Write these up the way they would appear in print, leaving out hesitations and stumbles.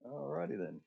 All righty then.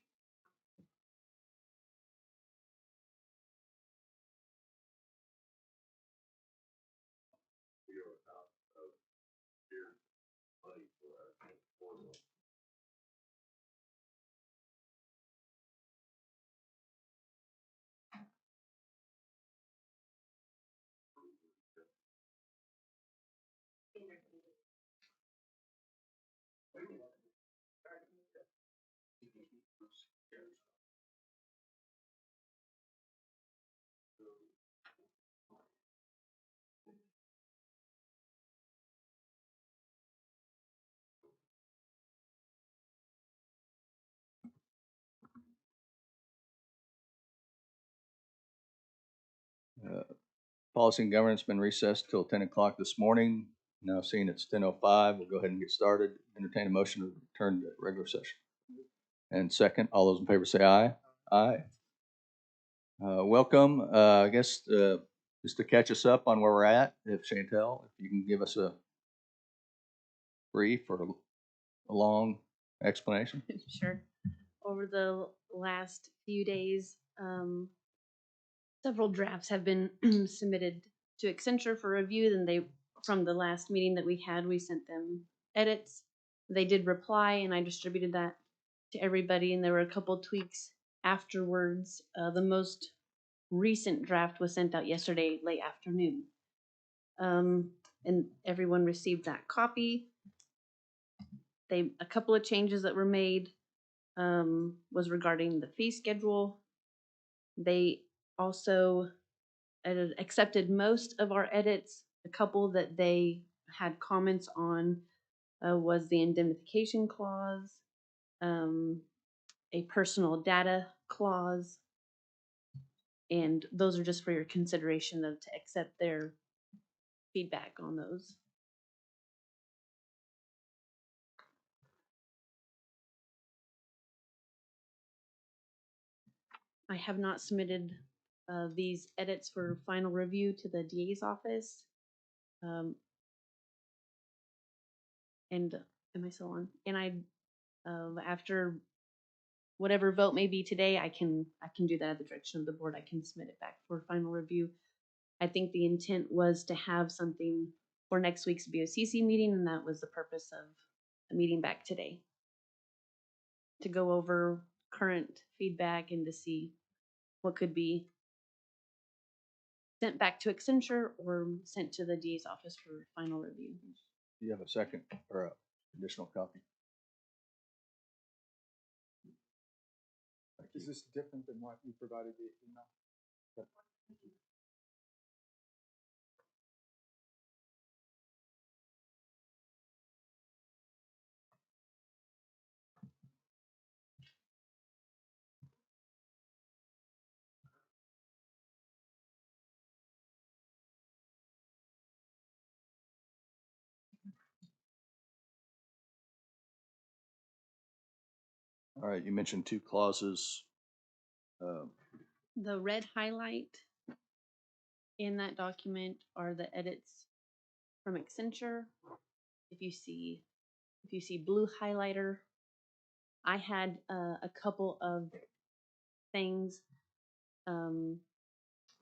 Policy and governance been recessed till 10 o'clock this morning. Now seeing it's 10:05, we'll go ahead and get started. Entertain a motion to return to regular session. And second, all those in favor say aye. Aye. Welcome. I guess just to catch us up on where we're at, if Chantel, if you can give us a brief or a long explanation. Sure. Over the last few days, several drafts have been submitted to Accenture for review. Then from the last meeting that we had, we sent them edits. They did reply, and I distributed that to everybody. And there were a couple tweaks afterwards. The most recent draft was sent out yesterday late afternoon, and everyone received that copy. A couple of changes that were made was regarding the fee schedule. They also accepted most of our edits. A couple that they had comments on was the indemnification clause, a personal data clause, and those are just for your consideration to accept their feedback on those. I have not submitted these edits for final review to the DA's office. And am I still on? And I, after whatever vote may be today, I can do that at the direction of the board. I can submit it back for final review. I think the intent was to have something for next week's BOCC meeting, and that was the purpose of the meeting back today, to go over current feedback and to see what could be sent back to Accenture or sent to the DA's office for final review. Do you have a second or an additional copy? Is this different than what you provided via email? All right, you mentioned two clauses. The red highlight in that document are the edits from Accenture. If you see blue highlighter, I had a couple of things. The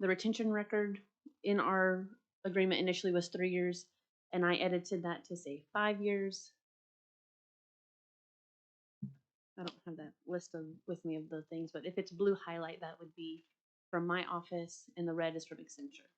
retention record in our agreement initially was 3 years, and I edited that to say 5 years. I don't have that list with me of the things, but if it's blue highlight, that would be from my office, and the red is from Accenture.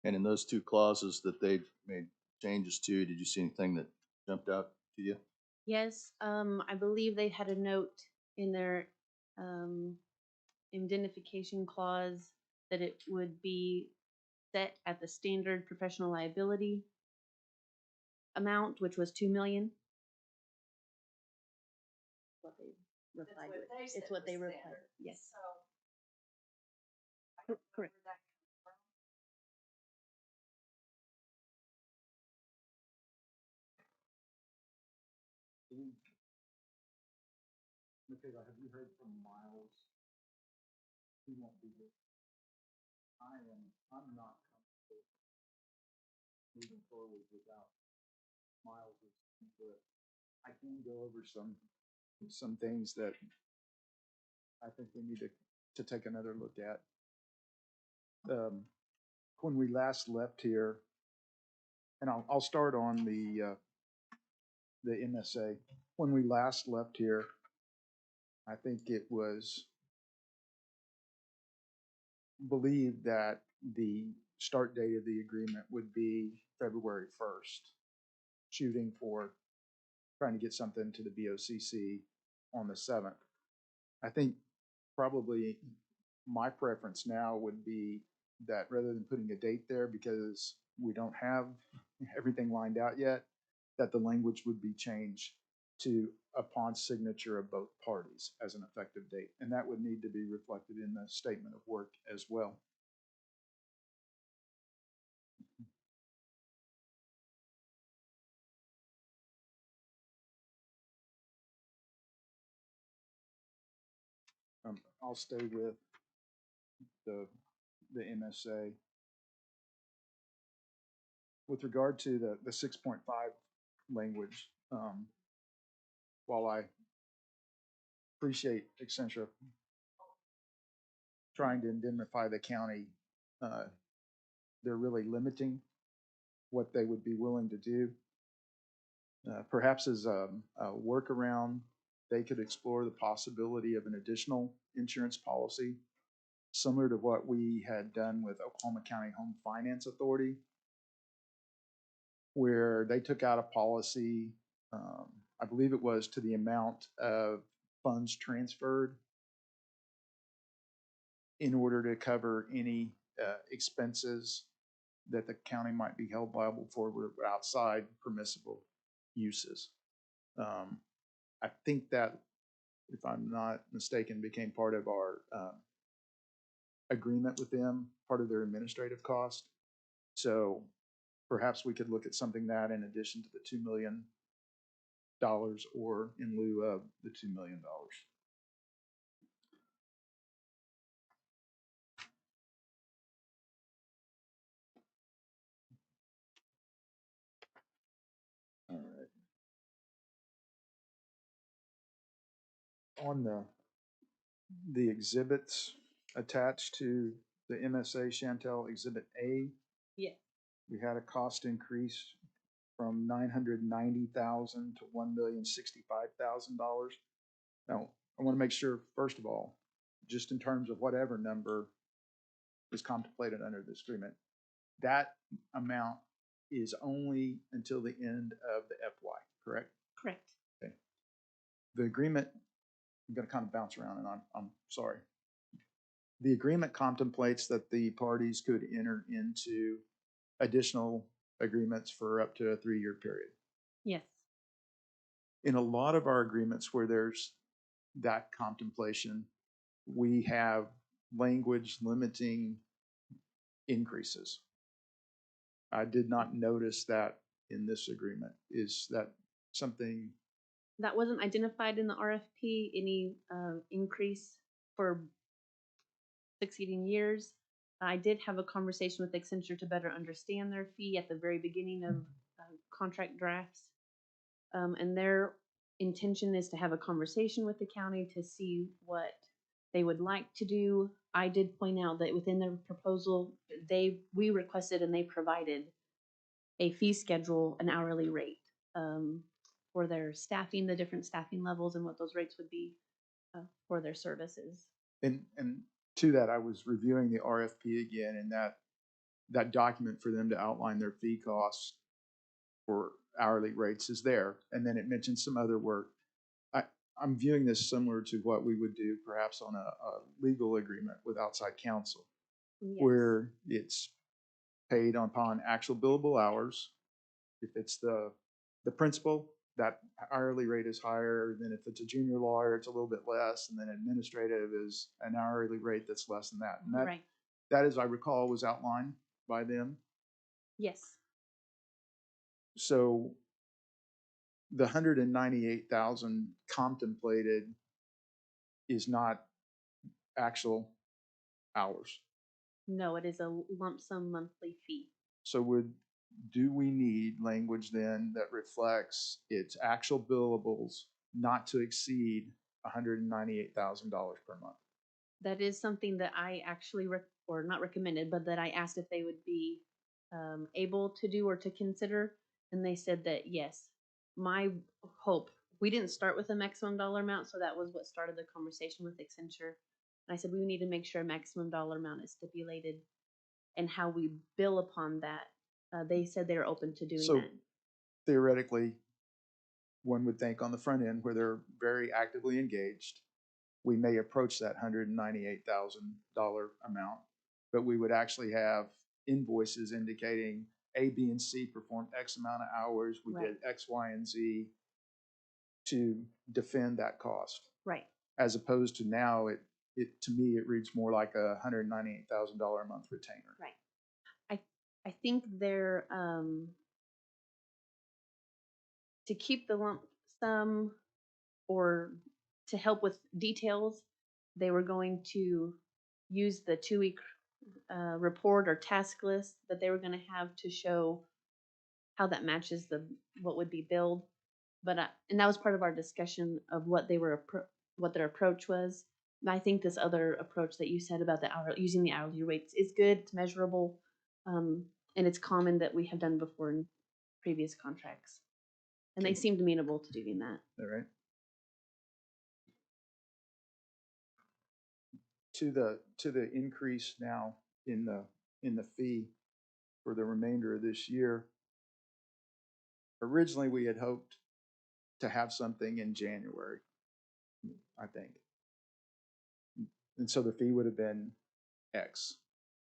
And in those two clauses that they made changes to, did you see anything that jumped out to you? Yes, I believe they had a note in their indemnification clause that it would be set at the standard professional liability amount, which was 2 million. What they replied with. It's what they replied. Yes. Correct. Michaela, have you heard from Miles? He won't be here. I'm not comfortable moving forward without Miles's input. I can go over some things that I think we need to take another look at. When we last left here, and I'll start on the MSA. When we last left here, I think it was believed that the start date of the agreement would be February 1st, shooting for trying to get something to the BOCC on the 7th. I think probably my preference now would be that rather than putting a date there because we don't have everything lined out yet, that the language would be changed to upon signature of both parties as an effective date. And that would need to be reflected in the statement of work as well. I'll stay with the MSA. With regard to the 6.5 language, while I appreciate Accenture trying to indemnify the county, they're really limiting what they would be willing to do. Perhaps as a workaround, they could explore the possibility of an additional insurance policy similar to what we had done with Oklahoma County Home Finance Authority, where they took out a policy, I believe it was to the amount of funds transferred in order to cover any expenses that the county might be held liable for were outside permissible uses. I think that, if I'm not mistaken, became part of our agreement with them, part of their administrative cost. So perhaps we could look at something that in addition to the $2 million or in lieu of the $2 million. All right. On the exhibits attached to the MSA, Chantel, Exhibit A, Yeah. we had a cost increase from $990,000 to $1,065,000. Now, I want to make sure, first of all, just in terms of whatever number is contemplated under this agreement, that amount is only until the end of the FY, correct? Correct. Okay. The agreement, I'm going to kind of bounce around, and I'm sorry. The agreement contemplates that the parties could enter into additional agreements for up to a 3-year period. Yes. In a lot of our agreements where there's that contemplation, we have language limiting increases. I did not notice that in this agreement. Is that something? That wasn't identified in the RFP, any increase for succeeding years. I did have a conversation with Accenture to better understand their fee at the very beginning of contract drafts. And their intention is to have a conversation with the county to see what they would like to do. I did point out that within their proposal, we requested and they provided a fee schedule, an hourly rate for their staffing, the different staffing levels and what those rates would be for their services. And to that, I was reviewing the RFP again, and that document for them to outline their fee costs for hourly rates is there. And then it mentions some other work. I'm viewing this similar to what we would do perhaps on a legal agreement with outside counsel, Yes. where it's paid upon actual billable hours. If it's the principal, that hourly rate is higher than if it's a junior lawyer, it's a little bit less, and then administrative is an hourly rate that's less than that. And Right. that, as I recall, was outlined by them. Yes. So the 198,000 contemplated is not actual hours. No, it is a lump sum monthly fee. So do we need language then that reflects its actual billables not to exceed $198,000 per month? That is something that I actually, or not recommended, but that I asked if they would be able to do or to consider. And they said that yes. My hope, we didn't start with a maximum dollar amount, so that was what started the conversation with Accenture. And I said, we need to make sure a maximum dollar amount is stipulated and how we bill upon that. They said they're open to doing So that. theoretically, one would think on the front end where they're very actively engaged, we may approach that $198,000 amount, but we would actually have invoices indicating A, B, and C performed X amount of hours. We Right. did X, Y, and Z to defend that cost. Right. As opposed to now, to me, it reads more like a $198,000 a month retainer. Right. I think they're to keep the lump sum or to help with details, they were going to use the 2-week report or task list that they were going to have to show how that matches what would be billed. But and that was part of our discussion of what what their approach was. And I think this other approach that you said about using the hourly rates is good. It's measurable, and it's common that we have done before in previous contracts. And they seemed amenable to doing that. All right. To the increase now in the fee for the remainder of this year. Originally, we had hoped to have something in January, I think. And so the fee would have been X.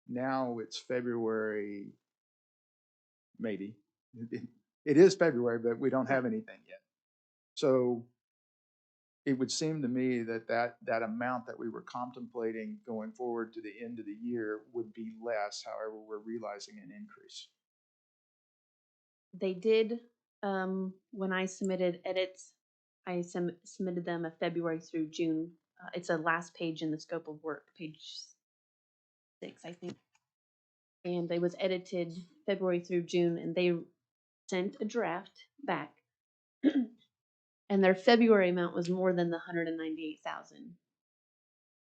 Now it's February, maybe. It is February, but we don't have anything yet. So it would seem to me that amount that we were contemplating going forward to the end of the year would be less. However, we're realizing an increase. They did, when I submitted edits, I submitted them a February through June. It's a last page in the scope of work, page 6, I think. And it was edited February through June, and they sent a draft back. And their February amount was more than the 198,000.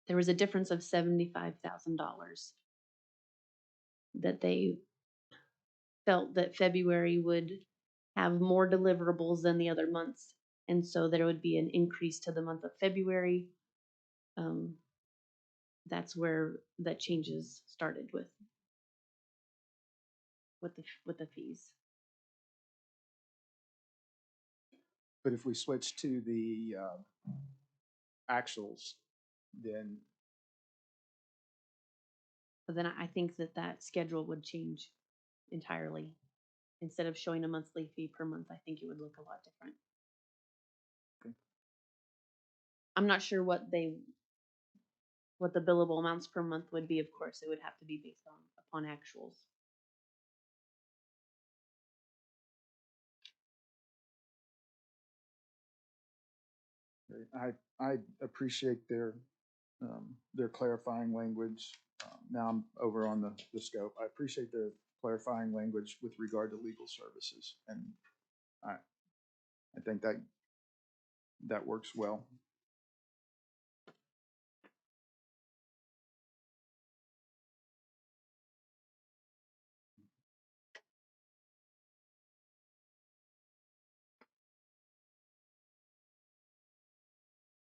There was a difference of $75,000 that they felt that February would have more deliverables than the other months, and so there would be an increase to the month of February. That's where the changes started with the fees. But if we switch to the actuals, then But then I think that schedule would change entirely. Instead of showing a monthly fee per month, I think it would look a lot different. Okay. I'm not sure what the billable amounts per month would be. Of course, it would have to be based upon actuals. I appreciate their clarifying language. Now I'm over on the scope. I appreciate their clarifying language with regard to legal services, and I think that works well.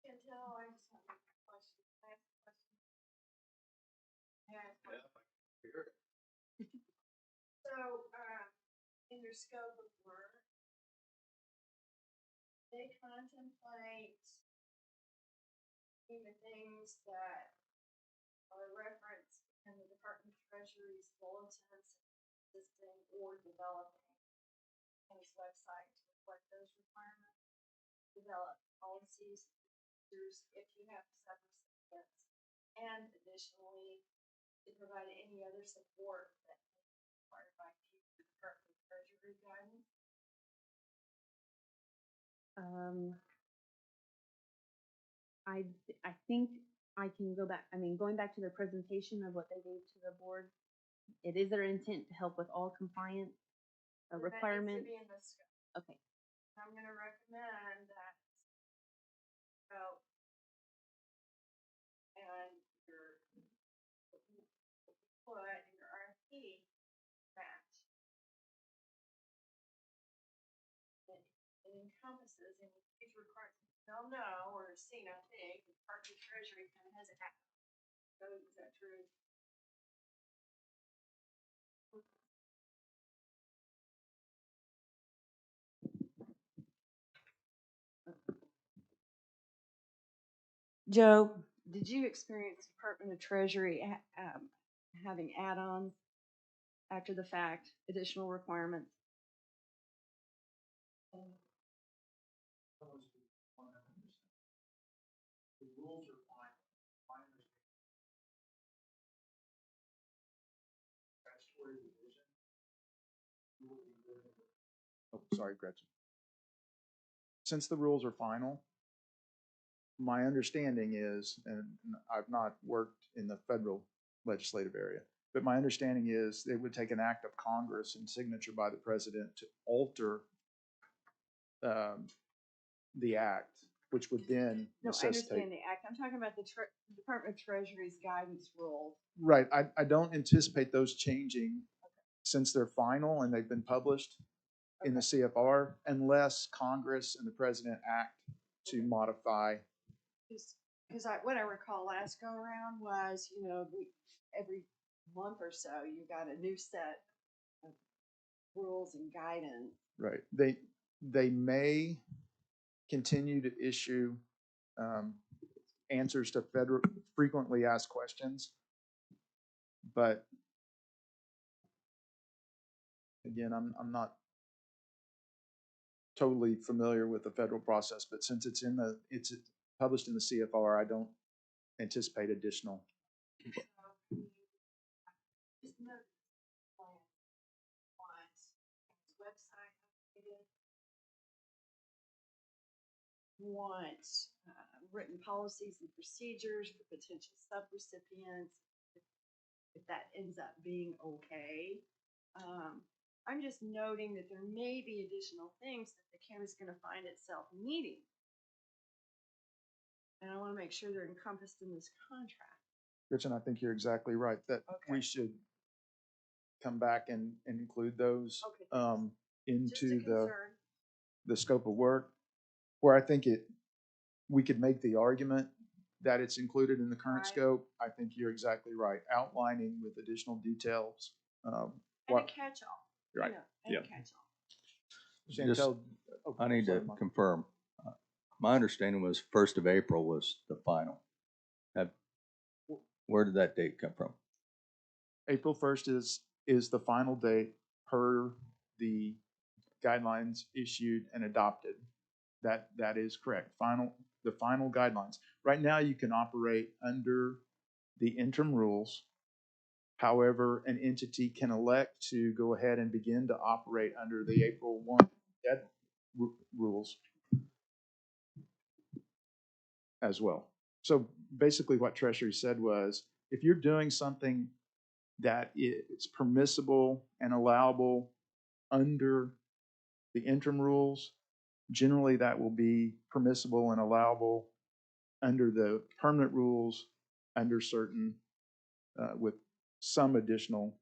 Chantel, I just have a question. Can I ask a question? May I ask a question? So, in your scope of work, they contemplate the things that are referenced in the Department of Treasury's bulletins assisting or developing his website to reflect those requirements. Develop policies, procedures if you have sub-recipients, and additionally, to provide any other support that may be required by future Department of Treasury guidance. I think I can go back, going back to the presentation of what they gave to the board, it is their intent to help with all compliance requirements. That needs to be in the scope. Okay, I'm gonna recommend that. So. And your, put in your RFP match. It encompasses and it requires, they'll know or seen, I think, the Department of Treasury kind of has it. So is that true? Joe, did you experience Department of Treasury having add-ons after the fact, additional requirements? The rules are fine. My understanding. Statutory division. Oh, sorry, Gretchen. Since the rules are final, my understanding is, and I've not worked in the federal legislative area, but my understanding is it would take an act of Congress and signature by the president to alter the act, which would then No, I necessitate. understand the act. I'm talking about the Department of Treasury's guidance rules. Right. I don't anticipate those changing since they're final and they've been published in the CFR unless Congress and the president act to modify. Because what I recall last go around was, every month or so, you got a new set of rules and guidance. Right. They may continue to issue answers to federal frequently asked questions, but again, I'm not totally familiar with the federal process, but since it's published in the CFR, I don't anticipate additional. Just note plan wants his website updated, wants written policies and procedures for potential subrecipients. If that ends up being okay. I'm just noting that there may be additional things that the county's gonna find itself needing. And I wanna make sure they're encompassed in this contract. Gretchen, I think you're exactly right, that we Okay. should come back and include those Okay, just a into concern. the scope of work, where I think we could make the argument that it's included in the current Right. scope. I think you're exactly right, outlining with additional details. And a catch-all. Right, And yeah. a catch-all. Chantel, I need to sorry, Mike. confirm. My understanding was 1st of April was the final. Where did that date come from? April 1st is the final date per the guidelines issued and adopted. That is correct. The final guidelines. Right now, you can operate under the interim rules. However, an entity can elect to go ahead and begin to operate under the April 1 rules as well. So basically what Treasury said was, if you're doing something that is permissible and allowable under the interim rules, generally that will be permissible and allowable under the permanent rules under certain, with some additional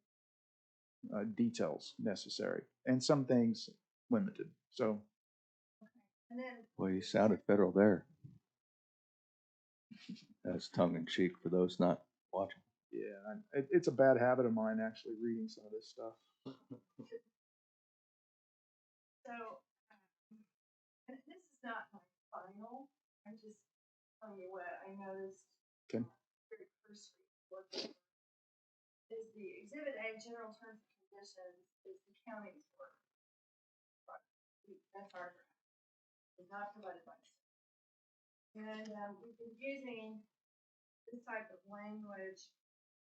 details necessary and some things limited. So. And then. Well, you sounded federal there. That's tongue in cheek for those not watching. Yeah, it's a bad habit of mine actually reading some of this stuff. So, and this is not my final, I'm just telling you what I noticed. Okay. Very cursory look at is the Exhibit A, general terms and conditions is the county's work. That's our grant. It's not provided by the state. And, we've been using this type of language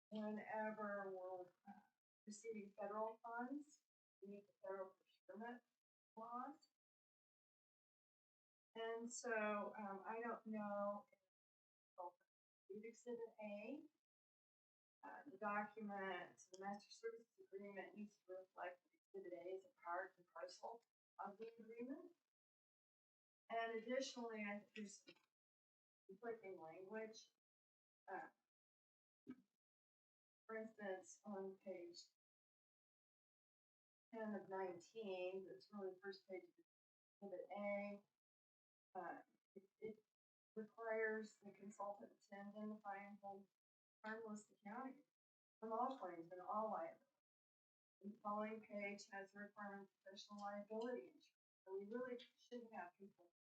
whenever we're receiving federal funds, to meet the federal procurement laws. And so, I don't know if Exhibit A, the document, the master services agreement needs to reflect Exhibit A as a part and parcel of the agreement. And additionally, I think there's some conflicting language. For instance, on page 10 of 19, it's really the first page of Exhibit A. It requires the consultant to identify and hold harmless the county from all claims and all liability. The following page has the requirement of professional liability insurance. So we really shouldn't have people.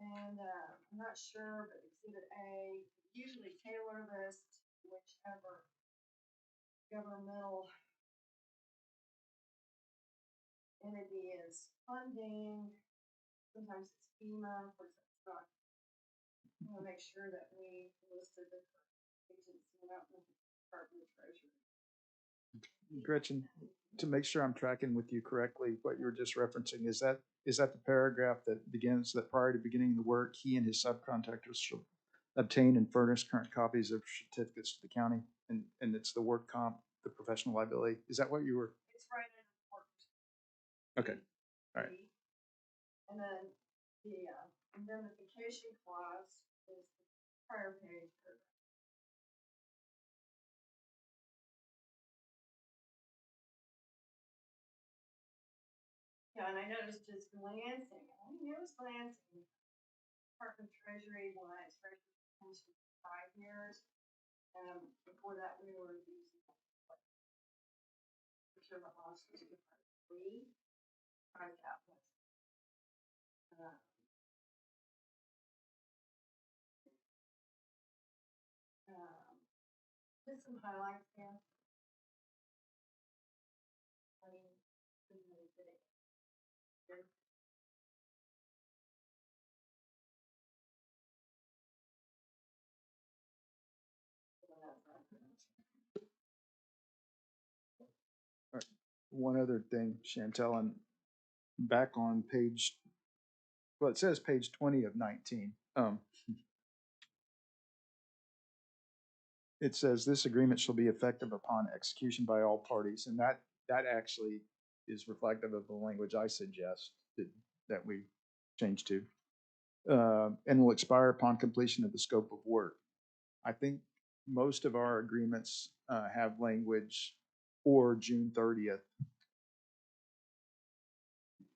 And I'm not sure, but Exhibit A usually tailor this to whichever governmental entity is funding. Sometimes it's FEMA, of course it's not. We want to make sure that we listed the agency and not the Department of Treasury. Gretchen, to make sure I'm tracking with you correctly, what you were just referencing, is that the paragraph that begins that prior to beginning the work, he and his subcontractors shall obtain and furnish current copies of certificates to the county, and it's the work comp, the professional liability. Is that what you were? It's right in the report. Okay, all right. And then the indemnification clause is the prior page. Yeah, and I noticed just glancing, Department of Treasury was Treasury Commission for 5 years. Before that, we were using procurement laws for 3 private applicants. Just some highlights there. I mean, really good. One other thing, Chantel, and back on page, well, it says page 20 of 19. It says this agreement shall be effective upon execution by all parties, and that actually is reflective of the language I suggest that we change to, and will expire upon completion of the scope of work. I think most of our agreements have language or June 30th,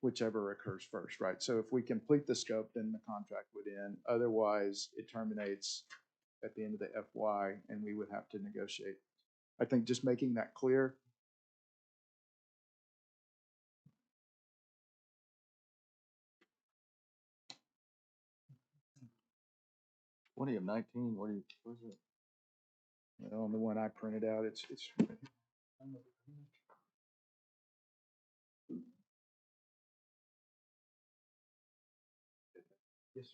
whichever occurs first, right? So if we complete the scope, then the contract would end. Otherwise, it terminates at the end of the FY, and we would have to negotiate. I think just making that clear. What are you, 19? What is it? Well, on the one I printed out, it's. Yes.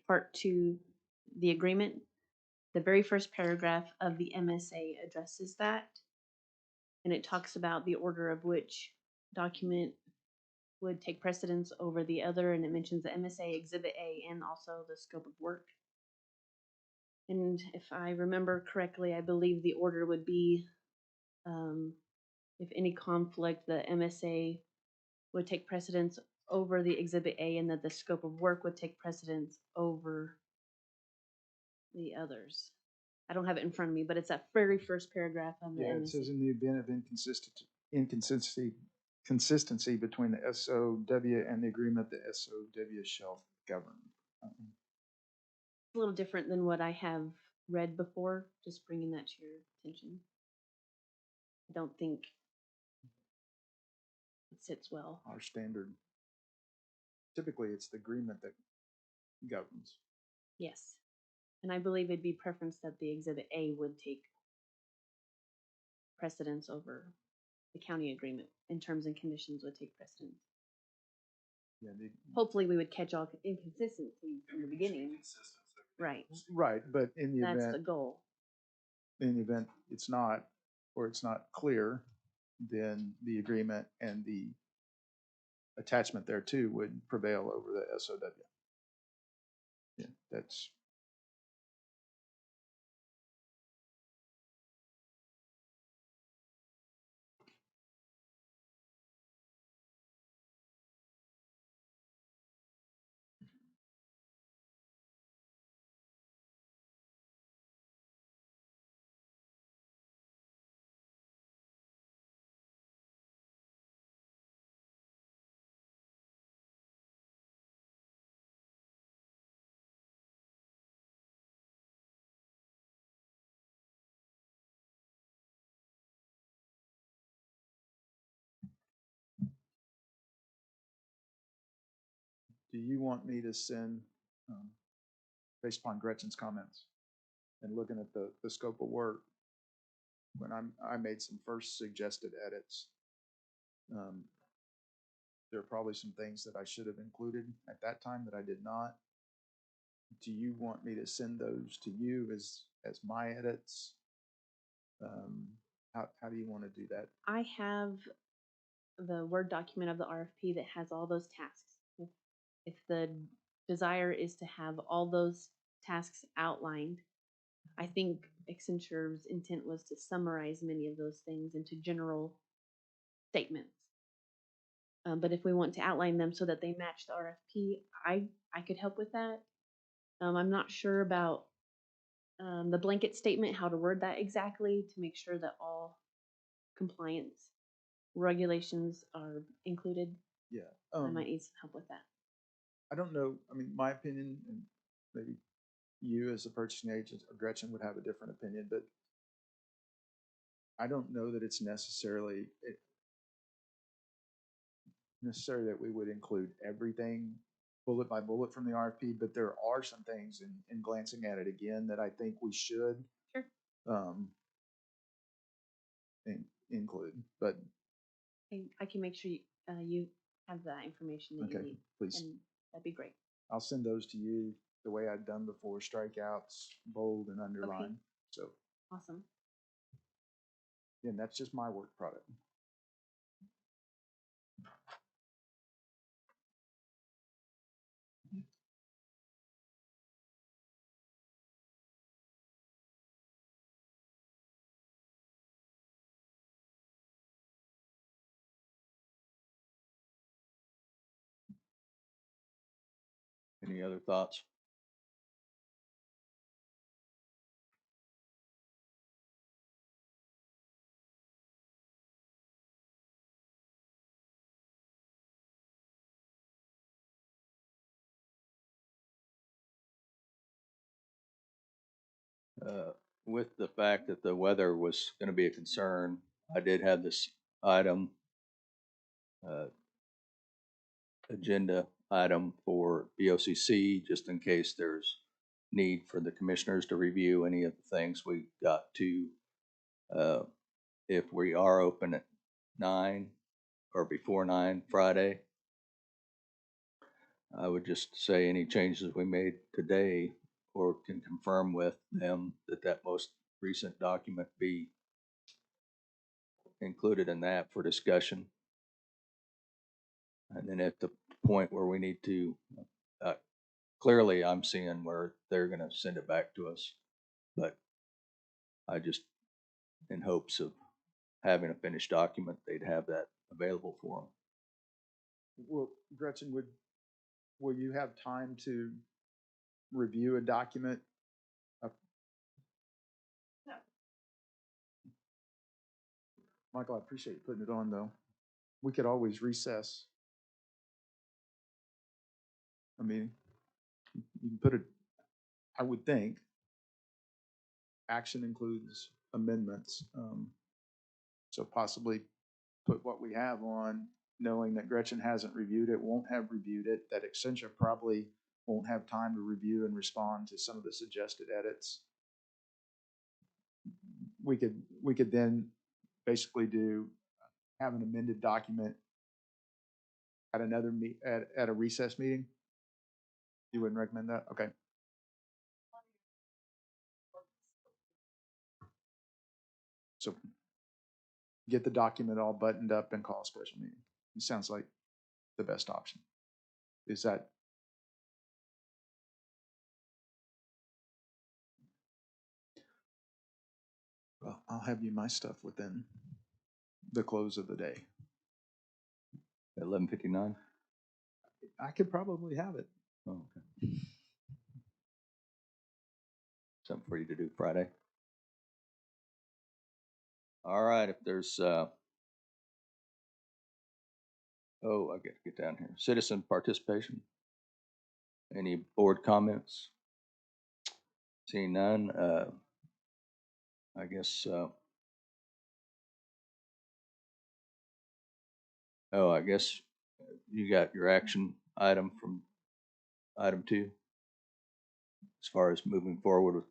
Part 2, the agreement, the very first paragraph of the MSA addresses that. And it talks about the order of which document would take precedence over the other, and it mentions the MSA Exhibit A and also the scope of work. And if I remember correctly, I believe the order would be, if any conflict, the MSA would take precedence over the Exhibit A, and that the scope of work would take precedence over the others. I don't have it in front of me, but it's that very first paragraph of the Yeah, it MSA. says in the event of inconsistency consistency between the SOW and the agreement the SOW shall govern. It's a little different than what I have read before, just bringing that to your attention. I don't think it sits well. Our standard, typically it's the agreement that governs. Yes. And I believe it'd be preference that the Exhibit A would take precedence over the county agreement, in terms and conditions would take precedence. Yeah, Hopefully, we would catch all inconsistencies from the beginning. Right. right, but in the That's the event, goal. it's not, or it's not clear, then the agreement and the attachment there too would prevail over the SOW. Yeah, that's. Do you want me to send, based upon Gretchen's comments and looking at the scope of work, when I made some first suggested edits, there are probably some things that I should have included at that time that I did not. Do you want me to send those to you as my edits? How do you want to do that? I have the Word document of the RFP that has all those tasks. If the desire is to have all those tasks outlined, I think Accenture's intent was to summarize many of those things into general statements. But if we want to outline them so that they match the RFP, I could help with that. I'm not sure about the blanket statement, how to word that exactly to make sure that all compliance regulations are included. Yeah. I might need some help with that. I don't know. I mean, my opinion, and maybe you as a purchasing agent or Gretchen would have a different opinion, but I don't know that it's necessary that we would include everything bullet by bullet from the RFP, but there are some things in glancing at it again that I think we should Sure. Include. But I can make sure you have that information that you okay, need. please. And that'd be great. I'll send those to you the way I've done before, strikeouts, bold and underline. Okay. So Awesome. again, that's just my work product. Any other thoughts? With the fact that the weather was going to be a concern, I did have this item, agenda item for BOCC, just in case there's need for the commissioners to review any of the things we got to. If we are open at 9 or before 9 Friday, I would just say any changes we made today or can confirm with them that most recent document be included in that for discussion. And then at the point where we need to, clearly I'm seeing where they're going to send it back to us, but I just, in hopes of having a finished document, they'd have that available for them. Well, Gretchen, will you have time to review a document? No. Michael, I appreciate you putting it on though. We could always recess. I mean, you can put it, I would think, action includes amendments. So possibly put what we have on, knowing that Gretchen hasn't reviewed it, won't have reviewed it, that Accenture probably won't have time to review and respond to some of the suggested edits. We could then basically have an amended document at another at a recess meeting. You wouldn't recommend that? Okay. So get the document all buttoned up and call a special meeting. It sounds like the best option. Is that? Well, I'll have you my stuff within the close of the day. 11:59? I could probably have it. Oh, okay. Something for you to do Friday. All right, if there's, I got to get down here. Citizen participation. Any board comments? Seeing none, I guess, I guess you got your action item from item 2 as far as moving forward with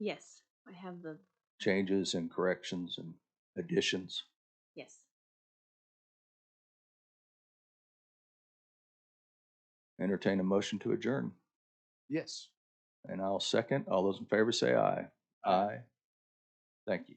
Yes, I have the, changes and corrections and additions. yes. Entertain a motion to adjourn. Yes. And I'll second. All those in favor say aye. Aye. Thank you.